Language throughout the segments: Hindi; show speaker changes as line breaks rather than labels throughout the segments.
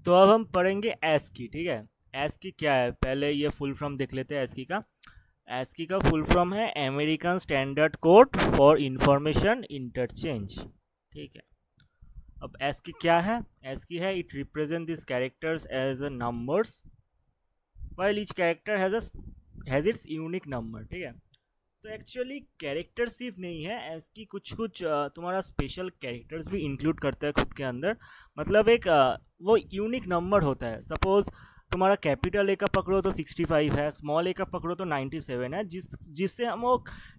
तो अब हम पढ़ेंगे ASCII, ठीक है। ASCII क्या है, पहले ये फुल फॉर्म देख लेते हैं ASCII का। ASCII का फुल फॉर्म है American standard code for information interchange, ठीक है। अब ASCII क्या है? ASCII है, it represent this characters as a numbers while each character has its unique number, ठीक है। तो एक्चुअली कैरेक्टर सिर्फ नहीं है, इसकी कुछ कुछ तुम्हारा स्पेशल कैरेक्टर्स भी इंक्लूड करता है खुद के अंदर। मतलब एक वो यूनिक नंबर होता है। सपोज तुम्हारा कैपिटल ए का पकड़ो तो 65 है, स्मॉल ए का पकड़ो तो 97 है, जिससे हम वो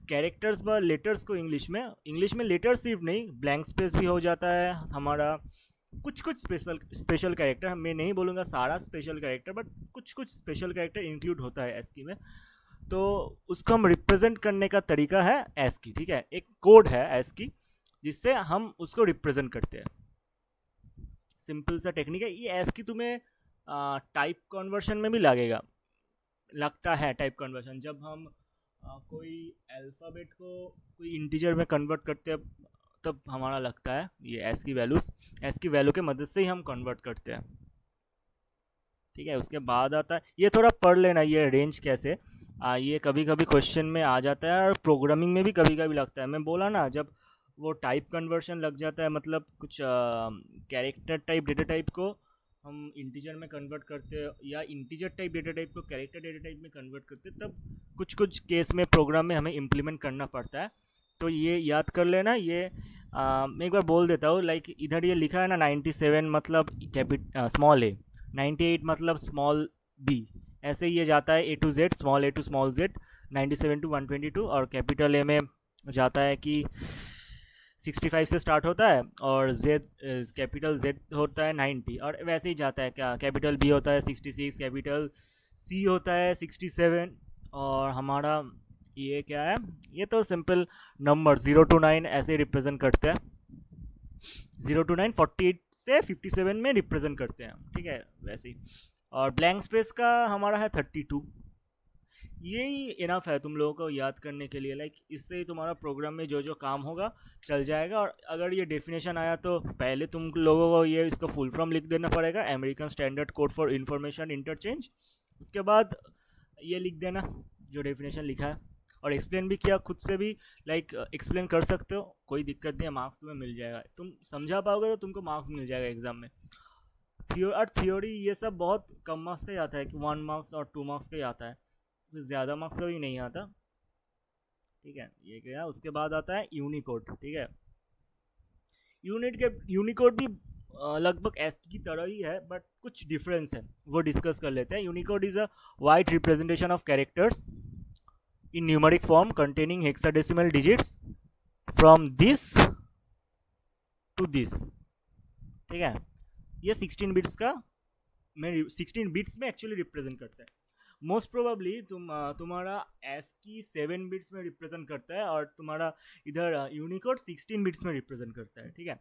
कैरेक्टर्स व लेटर्स को इंग्लिश में लेटर सिर्फ नहीं, ब्लैंक स्पेस भी हो जाता है हमारा। कुछ कुछ स्पेशल स्पेशल कैरेक्टर, मैं नहीं बोलूँगा सारा स्पेशल कैरेक्टर, बट कुछ कुछ स्पेशल कैरेक्टर इंक्लूड होता है एस्की में। तो उसको हम रिप्रेजेंट करने का तरीका है एस्की, ठीक है। एक कोड है एस्की जिससे हम उसको रिप्रेजेंट करते हैं। सिंपल सा टेक्निक है ये। एस्की तुम्हें टाइप कन्वर्शन में भी लगता है टाइप कन्वर्शन, जब हम कोई अल्फ़ाबेट को कोई इंटीजर में कन्वर्ट करते हैं, तब हमारा लगता है ये एस की वैल्यू के मदद से ही हम कन्वर्ट करते हैं, ठीक है। उसके बाद आता है, ये थोड़ा पढ़ लेना, ये रेंज कैसे ये कभी कभी क्वेश्चन में आ जाता है और प्रोग्रामिंग में भी कभी कभी लगता है। मैं बोला ना, जब वो टाइप कन्वर्शन लग जाता है, मतलब कुछ कैरेक्टर टाइप डेटा टाइप को हम इंटीजर में कन्वर्ट करते हैं या इंटीजर टाइप डेटा टाइप को कैरेक्टर डेटा टाइप में कन्वर्ट करते हैं, तब कुछ कुछ केस में प्रोग्राम में हमें इम्प्लीमेंट करना पड़ता है। तो ये याद कर लेना। ये मैं एक बार बोल देता हूँ, लाइक इधर ये लिखा है ना 97 मतलब स्मॉल ए, 98 मतलब स्मॉल बी, ऐसे ही ये जाता है A to Z, small A to small Z, 97 to 122, और कैपिटल ए में जाता है कि 65 से स्टार्ट होता है, और जेड कैपिटल जेड होता है 90, और वैसे ही जाता है। क्या कैपिटल बी होता है 66, कैपिटल सी होता है 67, और हमारा ये क्या है, ये तो सिंपल नंबर 0 to 9 ऐसे रिप्रेजेंट करते हैं। 0 to 9 48 से 57 में रिप्रेजेंट करते हैं, ठीक है, वैसे ही। और ब्लैंक स्पेस का हमारा है 32। यही इनफ है तुम लोगों को याद करने के लिए। लाइक इससे ही तुम्हारा प्रोग्राम में जो जो काम होगा चल जाएगा। और अगर ये डेफिनेशन आया तो पहले तुम लोगों को ये इसका फुल फॉर्म लिख देना पड़ेगा, American standard code for information interchange. उसके बाद ये लिख देना जो डेफिनेशन लिखा है, और एक्सप्लेन भी किया खुद से भी। लाइक एक्सप्लेन कर सकते हो, कोई दिक्कत नहीं है, मार्क्स तुम्हें मिल जाएगा। तुम समझा पाओगे तो तुमको मार्क्स मिल जाएगा एग्जाम में। थ्योरी ये सब बहुत कम मार्क्स का ही आता है, कि 1 मार्क्स और 2 मार्क्स का ही आता है, कुछ ज़्यादा मार्क्स का भी नहीं आता, ठीक है। ये क्या, उसके बाद आता है यूनिकोड, ठीक है। यूनिकोड भी लगभग एस्की की तरह ही है, बट कुछ डिफरेंस है, वो डिस्कस कर लेते हैं। Unicode is a wide representation of characters in numeric form containing hexadecimal digits from this to this, ठीक है। ये 16 बिट्स का में 16 बिट्स में एक्चुअली रिप्रेजेंट करता है। मोस्ट प्रोबेबली तुम्हारा ASCII 7 बिट्स में रिप्रेजेंट करता है, और तुम्हारा इधर यूनिकोड 16 बिट्स में रिप्रेजेंट करता है, ठीक है।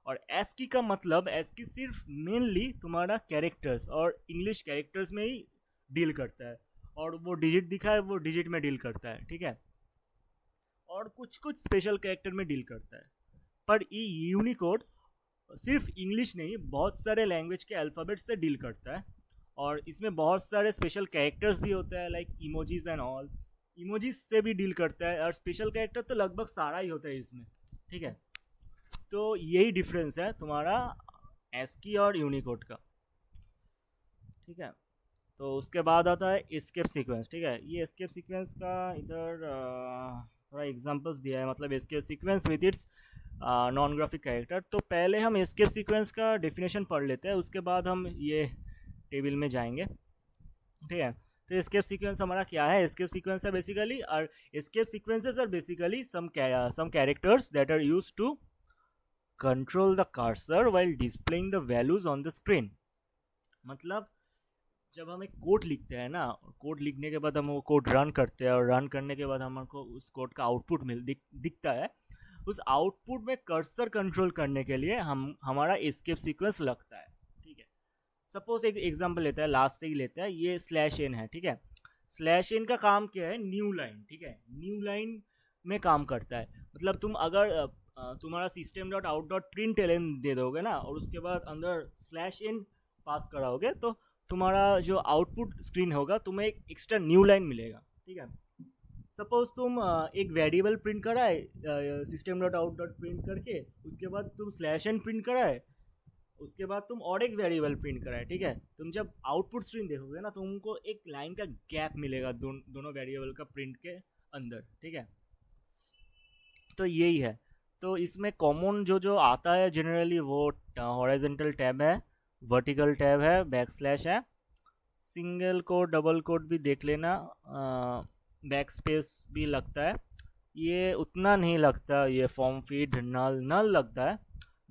और ASCII का मतलब, ASCII सिर्फ मेनली तुम्हारा कैरेक्टर्स और इंग्लिश कैरेक्टर्स में ही डील करता है, और वो डिजिट दिखा है वो डिजिट में डील करता है, ठीक है। और कुछ कुछ स्पेशल कैरेक्टर में डील करता है। पर ये यूनिकोड सिर्फ इंग्लिश नहीं, बहुत सारे लैंग्वेज के अल्फ़ाबेट से डील करता है, और इसमें बहुत सारे स्पेशल कैरेक्टर्स भी होते हैं, like emojis and all. Emojis से भी डील करता है, और स्पेशल कैरेक्टर तो लगभग सारा ही होता है इसमें, ठीक है। तो यही डिफरेंस है तुम्हारा एस्की और यूनिकोड का, ठीक है। तो उसके बाद आता है एस्केप सीक्वेंस, ठीक है। ये एस्केप सीक्वेंस का इधर थोड़ा एग्जांपल्स दिया है, मतलब escape sequence with its non graphic character. तो पहले हम एस्केप सीक्वेंस का डेफिनेशन पढ़ लेते हैं, उसके बाद हम ये टेबल में जाएंगे, ठीक है। तो एस्केप सीक्वेंस हमारा क्या है? एस्केप सीक्वेंस है बेसिकली, और escape sequences are basically some characters that are used to control the cursor while displaying the values on the screen. मतलब जब हम एक कोड लिखते हैं ना, कोड लिखने के बाद हम वो कोड रन करते हैं, और रन करने के बाद हमको उस कोड का आउटपुट दिखता है। उस आउटपुट में कर्सर कंट्रोल करने के लिए हमारा एस्केप सीक्वेंस लगता है, ठीक है। सपोज एक एग्जांपल लेते हैं, लास्ट से ही लेते हैं, ये स्लैश एन है, ठीक है। स्लैश एन का काम क्या है? न्यू लाइन, ठीक है, न्यू लाइन में काम करता है। मतलब तुम अगर तुम्हारा system dot out dot print L दे दोगे ना, और उसके बाद अंदर स्लैश एन पास कराओगे तो तुम्हारा जो आउटपुट स्क्रीन होगा तुम्हें एक एक्स्ट्रा न्यू लाइन मिलेगा, ठीक है। सपोज तुम एक वेरिएबल प्रिंट कराए system dot out dot print करके, उसके बाद तुम स्लैश एन प्रिंट कराए, उसके बाद तुम और एक वेरिएबल प्रिंट कराए, ठीक है। तुम जब आउटपुट स्क्रीन देखोगे ना, तुमको एक लाइन का गैप मिलेगा दोनों वेरिएबल का प्रिंट के अंदर, ठीक है। तो यही है। तो इसमें कॉमन जो जो आता है जनरली वो हॉरिजॉन्टल टैब है, वर्टिकल टैब है, बैक स्लैश है, सिंगल कोट डबल कोट भी देख लेना, बैक स्पेस भी लगता है। ये उतना नहीं लगता, ये फॉर्म फीड नल नल लगता है,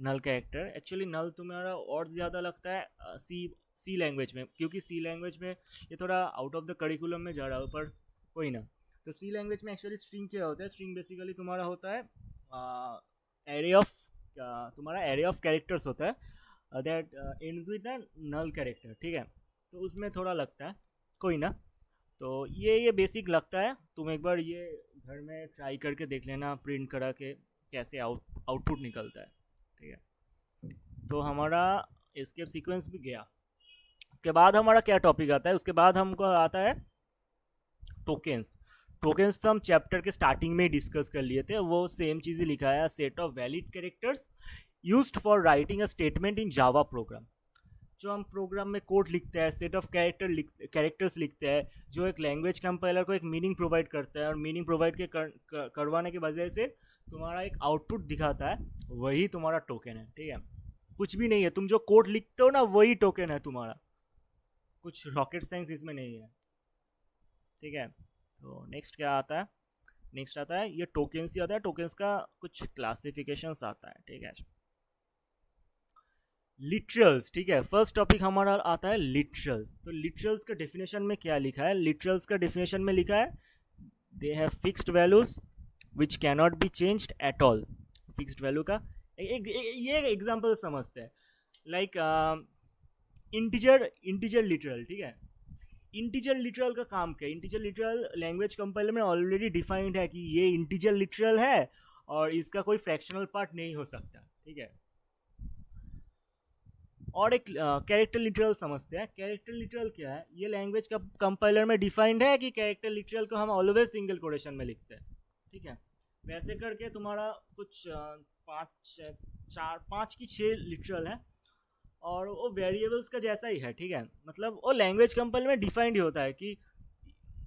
नल कैरेक्टर। एक्चुअली नल तुम्हारा और ज़्यादा लगता है सी लैंग्वेज में, क्योंकि सी लैंग्वेज में ये थोड़ा आउट ऑफ द करिकुलम में जा रहा है, पर कोई ना। तो सी लैंग्वेज में एक्चुअली स्ट्रिंग क्या होता है, स्ट्रिंग बेसिकली तुम्हारा होता है एरे ऑफ, तुम्हारा एरे ऑफ कैरेक्टर्स होता है that ends with a null character, ठीक है। तो उसमें थोड़ा लगता है, कोई ना। तो ये बेसिक लगता है, तुम एक बार ये घर में ट्राई करके देख लेना, प्रिंट करा के कैसे आउटपुट निकलता है, ठीक है। तो हमारा एस्केप सीक्वेंस भी गया। उसके बाद हमारा क्या टॉपिक आता है, उसके बाद हमको आता है टोकेंस। टोकेंस तो हम चैप्टर के स्टार्टिंग में ही डिस्कस कर लिए थे, वो सेम चीज़ ही लिखा है, set of valid characters used for writing a statement in Java program. जो हम प्रोग्राम में कोड लिखते हैं, सेट ऑफ कैरेक्टर्स लिखते हैं, जो एक लैंग्वेज कंपाइलर को एक मीनिंग प्रोवाइड करता है, और मीनिंग प्रोवाइड करवाने की वजह से तुम्हारा एक आउटपुट दिखाता है, वही तुम्हारा टोकन है, ठीक है। कुछ भी नहीं है, तुम जो कोड लिखते हो ना वही टोकन है तुम्हारा, कुछ रॉकेट साइंस इसमें नहीं है, ठीक है। तो नेक्स्ट क्या आता है, नेक्स्ट आता है ये टोकन्स ही आता है, टोकन्स का कुछ क्लासिफिकेशंस आता है, ठीक है। लिटरल्स, ठीक है, फर्स्ट टॉपिक हमारा आता है लिटरल्स। तो लिटरल्स का डेफिनेशन में क्या लिखा है, लिटरल्स का डेफिनेशन में लिखा है they have fixed values which cannot be changed at all. Fixed value का ये एग्जांपल समझते हैं, लाइक इंटीजर, इंटीजर लिटरल, ठीक है। इंटीजर लिटरल का काम क्या है, इंटीजर लिटरल लैंग्वेज कंपाइलर में ऑलरेडी डिफाइंड है कि ये इंटीजर लिटरल है और इसका कोई फ्रैक्शनल पार्ट नहीं हो सकता, ठीक है। और एक कैरेक्टर लिटरल समझते हैं। कैरेक्टर लिटरल क्या है, ये लैंग्वेज का कंपाइलर में डिफाइंड है कि कैरेक्टर लिटरल को हम ऑलवेज सिंगल कोटेशन में लिखते हैं, ठीक है। वैसे करके तुम्हारा कुछ पाँच की 6 लिटरल है, और वो वेरिएबल्स का जैसा ही है, ठीक है। मतलब वो लैंग्वेज कंपाइलर में डिफाइंड ही होता है कि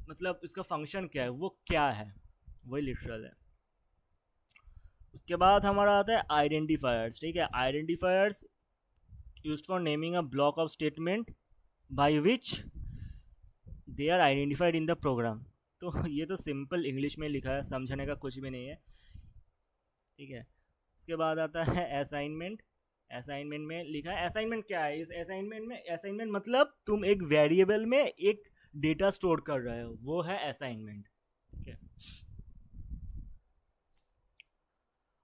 मतलब इसका फंक्शन क्या है, वो क्या है, वही लिटरल है। उसके बाद हमारा आता है आइडेंटिफायर्स, ठीक है। Identifiers used for naming a block of statement by which they are identified in the program। तो ये तो सिंपल इंग्लिश में लिखा है, समझने का कुछ भी नहीं है, ठीक है। उसके बाद आता है असाइनमेंट। असाइनमेंट में लिखा है, असाइनमेंट क्या है, इस असाइनमेंट में, असाइनमेंट मतलब तुम एक वेरिएबल में एक डेटा स्टोर कर रहे हो, वो है असाइनमेंट, ठीक है।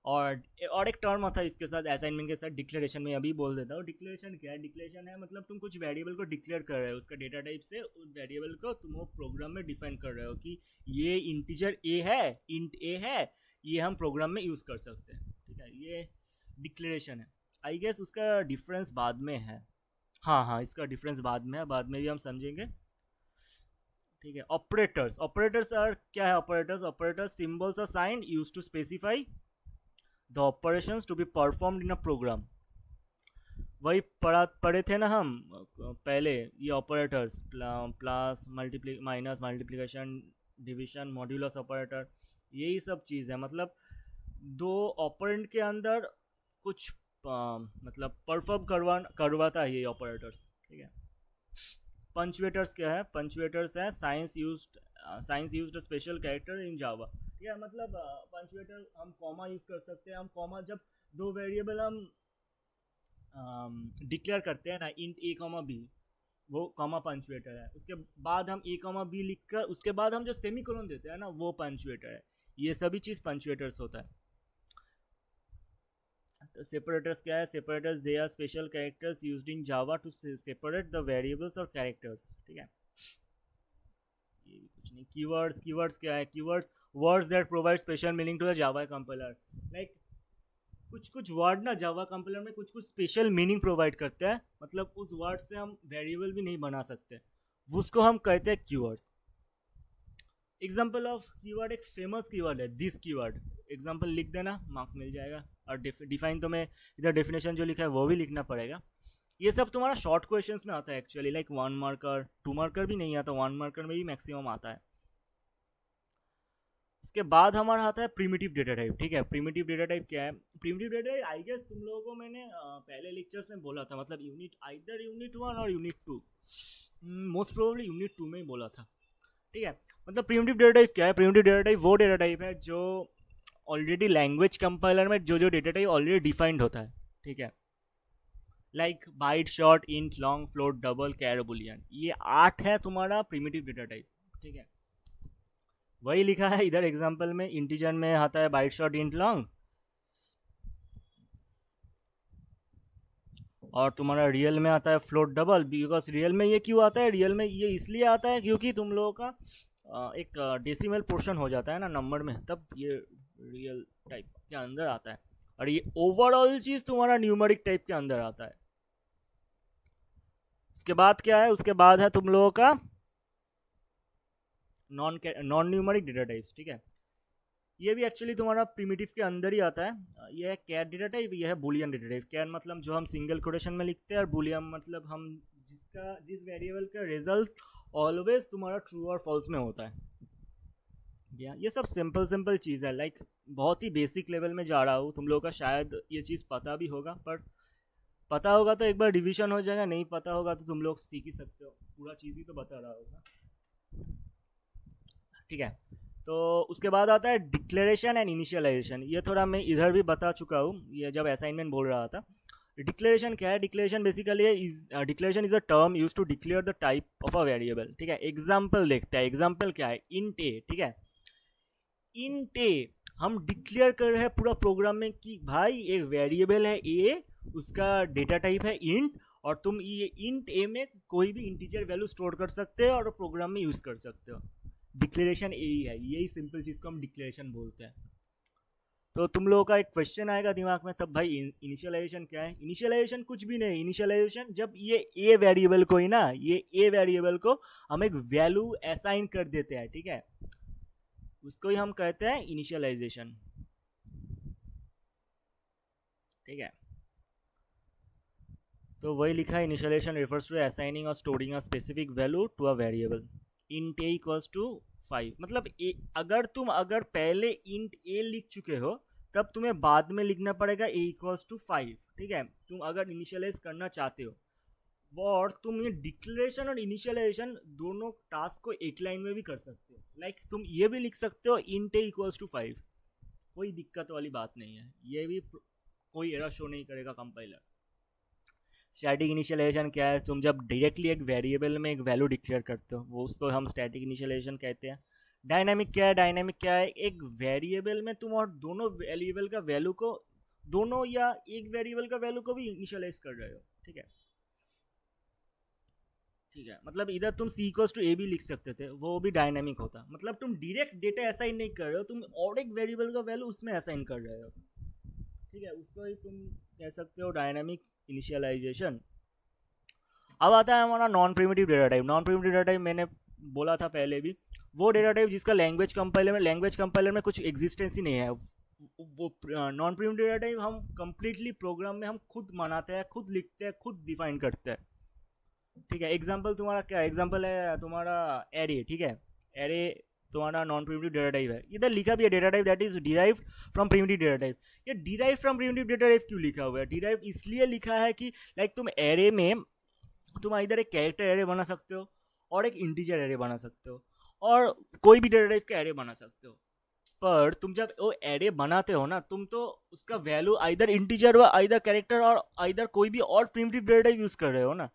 और एक टर्म आता है इसके साथ, असाइनमेंट के साथ, डिक्लेरेशन में अभी बोल देता हूँ। डिक्लेरेशन क्या है, डिक्लेरेशन है मतलब तुम कुछ वेरिएबल को डिक्लेयर कर रहे हो, उसका डेटा टाइप से उस वेरिएबल को तुम वो प्रोग्राम में डिफाइन कर रहे हो कि ये इंटीजर ए है, इंट ए है, ये हम प्रोग्राम में यूज़ कर सकते हैं, ठीक है। ये डिक्लेरेशन है। आई गेस उसका डिफरेंस बाद में है, हाँ हाँ, इसका डिफरेंस बाद में है, बाद में भी हम समझेंगे, ठीक है। ऑपरेटर्स, ऑपरेटर्स आर क्या है, operators, operators symbols are sign use to specify the operations to be performed in a program. वही पढ़े थे ना हम पहले, ये operators plus minus multiplication division modulus operator, यही सब चीज़ है। मतलब दो ऑपरेंड के अंदर कुछ मतलब परफॉर्म करवाता है ये ऑपरेटर्स, ठीक है। पंचुएटर्स क्या है, पंचुएटर्स है science used special character in Java, ठीक है। मतलब पंचुएटर हम कॉमा यूज़ कर सकते हैं, हम कॉमा जब दो वेरिएबल हम डिक्लेयर करते हैं ना, इंट ए कॉमा बी, वो कॉमा पंचुएटर है। उसके बाद हम ए कॉमा बी लिखकर उसके बाद हम जो सेमीकोलन देते हैं ना, वो पंचुएटर है। ये सभी चीज़ पंचुएटर्स होता है। तो सेपरेटर्स क्या है, separators they are special characters used in Java to separate the variables और कैरेक्टर्स, ठीक है। ये भी कुछ नहीं। कीवर्ड्स, कीवर्ड्स क्या है, keywords words that provide special meaning to the Java compiler. Like कुछ कुछ वर्ड ना जावा कंपाइलर में कुछ कुछ स्पेशल मीनिंग प्रोवाइड करते हैं, मतलब उस वर्ड से हम वेरिएबल भी नहीं बना सकते, उसको हम कहते हैं कीवर्ड्स। एग्जाम्पल ऑफ कीवर्ड, एक फेमस कीवर्ड है दिस कीवर्ड, एग्जाम्पल लिख देना, मार्क्स मिल जाएगा। और डिफाइन तो मैं इधर डेफिनेशन जो लिखा है वो भी लिखना पड़ेगा। ये सब तुम्हारा शॉर्ट क्वेश्चंस में आता है एक्चुअली, लाइक 1 मार्कर 2 मार्कर भी नहीं आता, 1 मार्कर में भी मैक्सिमम आता है। उसके बाद हमारा आता है प्रिमिटिव डेटा टाइप। ठीक है, प्रिमिटिव डेटा टाइप क्या है? Primitive data type I guess तुम लोगों को मैंने पहले लेक्चर्स में बोला था, मतलब यूनिट 1 और यूनिट 2, मोस्ट प्रोबेबली यूनिट 2 में ही बोला था। ठीक है, मतलब प्रिमिटिव डेटा टाइप क्या है? प्रिमिटिव डेटा टाइप वो डेटा टाइप है जो ऑलरेडी लैंग्वेज कंपाइलर में जो डेटा टाइप ऑलरेडी डिफाइंड होता है। ठीक है, like byte, short, int, long, float, double, char, boolean, ये 8 है तुम्हारा प्रिमिटिव डेटा टाइप। ठीक है, वही लिखा है इधर एग्जांपल में, इंटीजर में आता है बाइट, शॉर्ट, इंट, लॉन्ग, और तुम्हारा रियल में आता है फ्लोट, डबल। बिकॉज रियल में ये क्यों आता है? रियल में ये इसलिए आता है क्योंकि तुम लोगों का एक डेसिमल पोर्शन हो जाता है ना नंबर में, तब ये रियल टाइप के अंदर आता है, और ये ओवरऑल चीज तुम्हारा न्यूमेरिक टाइप के अंदर आता है। उसके बाद क्या है? उसके बाद है तुम लोगों का नॉन न्यूमेरिक डेटा टाइप्स। ठीक है, ये भी एक्चुअली तुम्हारा प्रिमिटिव के अंदर ही आता है। ये है कैर डेटा टाइप, ये है बुलियन डेटा टाइप। कैर मतलब जो हम सिंगल कोटेशन में लिखते हैं, और बुलियन मतलब हम जिस वेरिएबल का रिजल्ट ऑलवेज तुम्हारा ट्रू और फॉल्स में होता है। ये सब सिंपल चीज़ है, लाइक बहुत ही बेसिक लेवल में जा रहा हूँ, तुम लोगों का शायद ये चीज़ पता भी होगा, पर पता होगा तो एक बार डिवीजन हो जाएगा, नहीं पता होगा तो तुम लोग सीख ही सकते हो, पूरा चीज़ ही तो बता रहा होगा। ठीक है, तो उसके बाद आता है डिक्लेरेशन एंड इनिशियलाइजेशन। ये थोड़ा मैं इधर भी बता चुका हूँ, ये जब असाइनमेंट बोल रहा था। डिक्लेरेशन क्या है? Declaration basically declaration is a term use to declare the type of a variable. ठीक है, एग्जाम्पल देखते हैं। एग्जाम्पल क्या है? Int A. ठीक है, इंट ए हम डिक्लेयर कर रहे हैं पूरा प्रोग्राम में कि भाई एक वेरिएबल है ए, उसका डेटा टाइप है इंट, और तुम ये इंट ए में कोई भी इंटीजर वैल्यू स्टोर कर सकते हो और प्रोग्राम में यूज कर सकते हो। डिक्लेरेशन यही है, यही सिंपल चीज को हम डिक्लेरेशन बोलते हैं। तो तुम लोगों का एक क्वेश्चन आएगा दिमाग में तब, भाई इनिशियलाइजेशन क्या है? इनिशियलाइजेशन कुछ भी नहीं। इनिशियलाइजेशन जब ये ए वेरिएबल को ही ना, ये ए वेरिएबल को हम एक वैल्यू असाइन कर देते हैं। ठीक है, उसको ही हम कहते हैं इनिशियलाइजेशन। ठीक है, तो वही लिखा है, इनिशियलाइजेशन रिफर्स टू असाइनिंग और storing a specific value to a variable. Int A equals to 5, मतलब अगर पहले इंट ए लिख चुके हो तब तुम्हें बाद में लिखना पड़ेगा ए इक्वल्स टू 5। ठीक है, तुम अगर इनिशियलाइज करना चाहते हो, और तुम ये डिक्लेरेशन और इनिशियलाइजेशन दोनों टास्क को एक लाइन में भी कर सकते हो। लाइक तुम ये भी लिख सकते हो इंट ए इक्वल्स टू 5, कोई दिक्कत वाली बात नहीं है, ये भी कोई एरर शो नहीं करेगा कंपाइलर। स्टैटिक इनिशियलाइजेशन क्या है? तुम जब डायरेक्टली एक वेरिएबल में एक वैल्यू डिक्लेयर करते हो, वो उसको हम स्टैटिक इनिशियलाइजेशन कहते हैं। डायनामिक क्या है? डायनामिक क्या है? एक वेरिएबल में तुम और दोनों वेरिएबल का वैल्यू को, दोनों या एक वेरिएबल का वैल्यू को भी इनिशियलाइज कर रहे हो। ठीक है, ठीक है, मतलब इधर तुम सी इक्वल्स टू ए भी लिख सकते थे, वो भी डायनामिक होता। मतलब तुम डायरेक्ट डेटा असाइन नहीं कर रहे हो, तुम और एक वेरिएबल का वैल्यू उसमें असाइन कर रहे हो। ठीक है, उसको ही तुम कह सकते हो डायनामिक इनिशियलाइजेशन। अब आता है हमारा non primitive data type. Non primitive data type मैंने बोला था पहले भी, वो डेटा टाइप जिसका लैंग्वेज कंपाइलर में कुछ एग्जिस्टेंस ही नहीं है। वो नॉन प्रिमिटिव डेटा टाइप हम कंप्लीटली प्रोग्राम में हम खुद बनाते हैं, खुद लिखते हैं, खुद डिफाइन करते हैं। ठीक है, एग्जाम्पल तुम्हारा क्या? एग्जाम्पल है तुम्हारा एरे। ठीक है, एरे तुम्हारा नॉन प्रिमिटिव डेटा टाइप है। इधर लिखा भी है data type that is derive from primitive data type. ये derive from primitive data type क्यों लिखा हुआ है? डिराइव इसलिए लिखा है कि लाइक तुम एरे में तुम इधर एक कैरेक्टर एरे बना सकते हो, और एक इंटीजर एरे बना सकते हो, और कोई भी डेटा टाइप का एरे बना सकते हो। पर तुम जब वो एरे बनाते हो ना, तुम तो उसका वैल्यू आइदर इंटीजर व आइदर कैरेक्टर और आइदर कोई भी और प्रिमिटिव डेटा टाइप यूज कर रहे हो ना।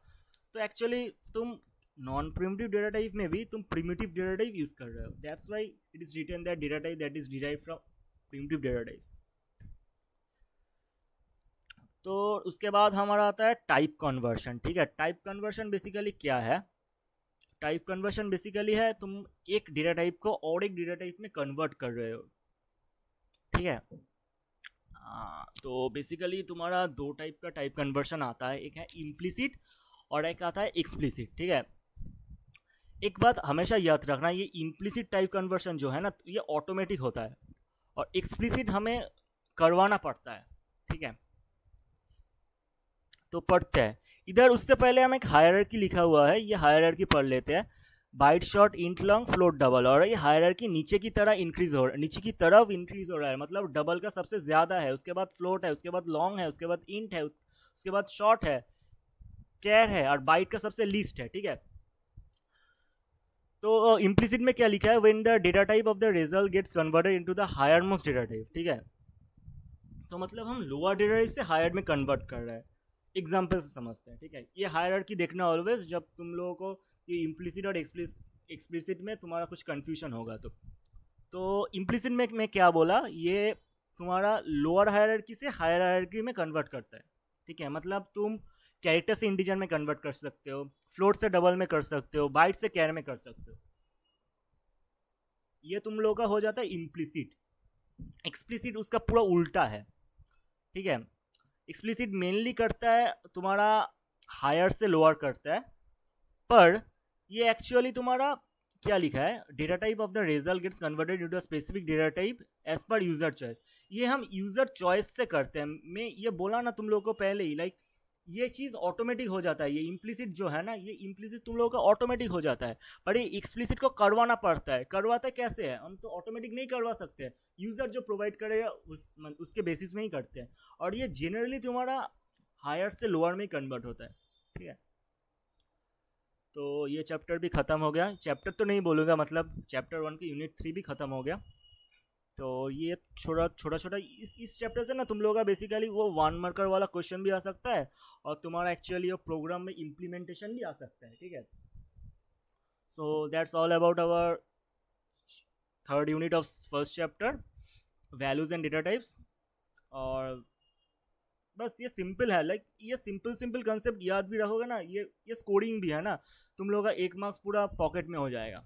तो एक्चुअली तुम नॉन प्रिमिटिव डेटा टाइप में भी तुम प्रिमिटिव डेटा टाइप यूज कर रहे हो। That's why it is written that data type that is derived from primitive data types. तो उसके बाद हमारा आता है टाइप कन्वर्शन। ठीक है, टाइप कन्वर्शन बेसिकली क्या है? टाइप कन्वर्शन बेसिकली है तुम एक डेटा टाइप को और एक डेटा टाइप में कन्वर्ट कर रहे हो। ठीक है, तो बेसिकली तुम्हारा दो टाइप का टाइप कन्वर्शन आता है, एक है इम्प्लिसिट और एक आता है एक्सप्लिसिट, ठीक है। एक बात हमेशा याद रखना, ये इम्प्लिसिट टाइप कन्वर्शन जो है ना ये ऑटोमेटिक होता है और एक्सप्लिसिट हमें करवाना पड़ता है, ठीक है। तो पढ़ते हैं इधर, उससे पहले हम एक हायरार्की लिखा हुआ है, ये हायरार्की पढ़ लेते हैं। Bite short int long float double, और ये हायरार्की नीचे की तरह इंक्रीज हो रहा है, नीचे की तरफ इंक्रीज हो रहा है, मतलब डबल का सबसे ज्यादा है, उसके बाद फ्लोट है, उसके बाद लॉन्ग है, उसके बाद इंट है, उसके बाद शॉर्ट है, कैर है, और बाइट का सबसे लीस्ट है, ठीक है। तो इम्प्लिसिट में क्या लिखा है, when the data type of the result gets converted into the higher most data type, ठीक है। तो मतलब हम लोअर डेटा टाइप से हायर में कन्वर्ट कर रहे हैं, एग्जाम्पल से समझते हैं, ठीक है। ये हायरार्की देखना ऑलवेज, जब तुम लोगों को ये इम्प्लिसिट और एक्सप्लिसिट में तुम्हारा कुछ कन्फ्यूजन होगा तो इम्प्लिसिट में मैं क्या बोला, ये तुम्हारा लोअर हायरार्की से हायर हायरार्की में कन्वर्ट करता है, ठीक है। मतलब तुम कैरेक्टर से इंटीजर में कन्वर्ट कर सकते हो, फ्लोट से डबल में कर सकते हो, बाइट से कैर में कर सकते हो, ये तुम लोगों का हो जाता है इम्प्लिसिट। एक्सप्लिसिट उसका पूरा उल्टा है, ठीक है। एक्सप्लिसिट मेनली करता है तुम्हारा हायर से लोअर करता है, पर ये एक्चुअली तुम्हारा क्या लिखा है, data type of the result gets converted into a specific data type as per user choice, ये हम यूजर चॉइस से करते हैं। मैं ये बोला ना तुम लोगों को पहले ही, लाइक ये चीज़ ऑटोमेटिक हो जाता है, ये इम्प्लिसिट जो है ना, ये इम्प्लिसिट तुम लोगों का ऑटोमेटिक हो जाता है, पर ये एक्सप्लिसिट को करवाना पड़ता है। करवाता कैसे है, हम तो ऑटोमेटिक नहीं करवा सकते, यूज़र जो प्रोवाइड करेगा उसके बेसिस में ही करते हैं, और ये जनरली तुम्हारा हायर से लोअर में कन्वर्ट होता है, ठीक है। तो ये चैप्टर भी ख़त्म हो गया, चैप्टर तो नहीं बोलूँगा, मतलब चैप्टर 1 की यूनिट 3 भी ख़त्म हो गया। तो ये छोटा छोटा इस चैप्टर से ना तुम लोगों का बेसिकली वो 1 मार्कर वाला क्वेश्चन भी आ सकता है, और तुम्हारा एक्चुअली वो प्रोग्राम में इम्प्लीमेंटेशन भी आ सकता है, ठीक है। So that's all about our third unit of first chapter, values and data types. और बस ये सिंपल है, लाइक ये सिंपल कंसेप्ट याद भी रखोगे ना, ये स्कोरिंग भी है ना, तुम लोगों का 1 मार्क्स पूरा पॉकेट में हो जाएगा।